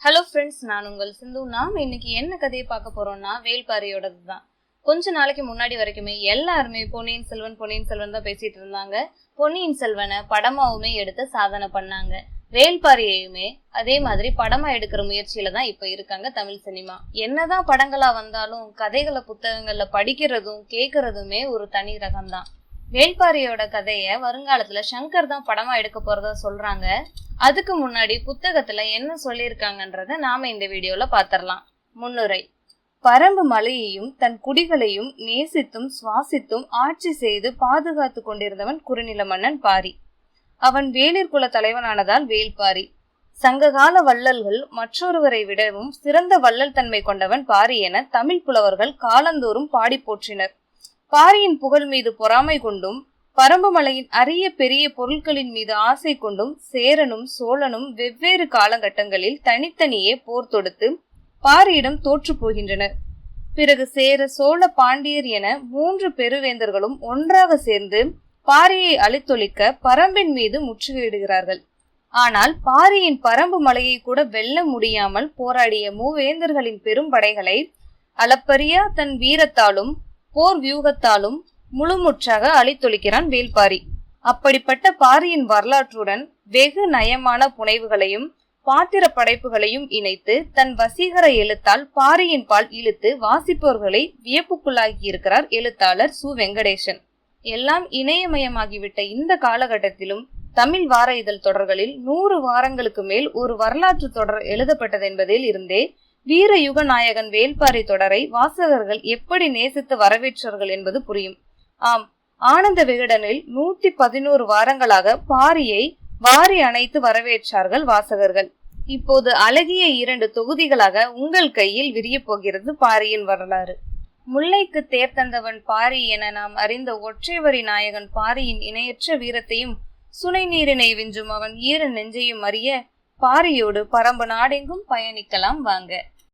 Hello friends, நான் உங்கள் சிந்து. நாம் இன்னைக்கு என்ன கதையை பார்க்க போறோம்னா வேள்பாரியோடது தான். கொஞ்ச நாளைக்கு முன்னாடி வரைக்குமே எல்லாருமே பொன்னியின் செல்வன் தான் பேசிட்டு இருந்தாங்க. பொன்னியின் செல்வனை படமாவுமே எடுத்து சாதனை பண்ணாங்க. வேள்பாரியையுமே அதே மாதிரி படமா எடுக்கிற முயற்சியில தான் இப்ப இருக்காங்க தமிழ் சினிமா. என்னதான் படங்களா வந்தாலும் கதைகளை புத்தகங்கள்ல படிக்கிறதும் கேட்கறதுமே ஒரு தனி ரகம்தான். வேள்பாரியோட கதைய வருங்காலத்துல சங்கர் தான் படமா எடுக்க போறதா சொல்றாங்க. அதுக்கு முன்னாடி புத்தகத்துல என்ன சொல்லியிருக்காங்கன்றத நாம இந்த வீடியோல பாத்திரலாம். முன்னுரை. பரம்பு மலையையும் தன் குடிகளையும் நேசித்தும் சுவாசித்தும் ஆட்சி செய்து பாதுகாத்து கொண்டிருந்தவன் குறுநில மன்னன் பாரி. அவன் வேளிர் குல தலைவனானதால் வேள்பாரி. சங்ககால வள்ளல்கள் மற்றொருவரை விடவும் சிறந்த வள்ளல் தன்மை கொண்டவன் பாரி என தமிழ் புலவர்கள் காலந்தோறும் பாடி போற்றினர். பாரியின் புகழ் மீது பொறாமை கொண்டும் பரம்பு மலையின் அரிய பெரிய பொருட்களின் மீது ஆசை கொண்டும் சேரனும் சோழனும் வெவ்வேறு காலகட்டங்களில் தனித்தனியே போர் தொடுத்து பாரியிடம் தோற்று போகின்றனர். பிறகு சேர சோழ பாண்டியர் என 3 பெருவேந்தர்களும் ஒன்றாக சேர்ந்து பாரியை அழித்தொழிக்க பரம்பின் மீது முற்றுகையிடுகிறார்கள். ஆனால் பாரியின் பரம்பு மலையை கூட வெல்ல முடியாமல் போராடிய மூவேந்தர்களின் பெரும் படைகளை அளப்பரியா தன் வீரத்தாலும் போர் வியூகத்தாலும் முழுமுற்றாக அழித்தொழிக்கிறான் வேள்பாரி. அப்படிப்பட்ட பாரியின் வரலாற்றுடன் வெகு நயமான புனைவுகளையும் பாத்திர படைப்புகளையும் இணைத்து தன் வசீகர எழுத்தால் பாரியின் பால் இழுத்து வாசிப்பவர்களை வியப்புக்குள்ளாகி இருக்கிறார் எழுத்தாளர் சு. வெங்கடேசன். எல்லாம் இணையமயமாகிவிட்ட இந்த காலகட்டத்திலும் தமிழ் வார இதழ் தொடர்களில் 100 வாரங்களுக்கு மேல் ஒரு வரலாற்று தொடர் எழுதப்பட்டது என்பதில் இருந்தே வீர யுக நாயகன் வேள்பாரி தொடரை வாசகர்கள் எப்படி நேசித்து வரவேற்றார்கள் என்பது புரியும். ஆம், ஆனந்த விகடனில் 111 வாரங்களாக பாரியை வாரி அணைத்து வரவேற்றார்கள் வாசகர்கள். இப்போது அழகிய 2 தொகுதிகளாக உங்கள் கையில் விரிய போகிறது பாரியின் வரலாறு. முல்லைக்கு தேர் தந்தவன் பாரி என நாம் அறிந்த ஒற்றை வரி நாயகன் பாரியின் இணையற்ற வீரத்தையும் சுனை நீரினை விஞ்சும் அவன் ஈர நெஞ்சையும் அறிய பாரியோடு பரம்பு நாடெங்கும் பயணிக்கலாம் வாங்க.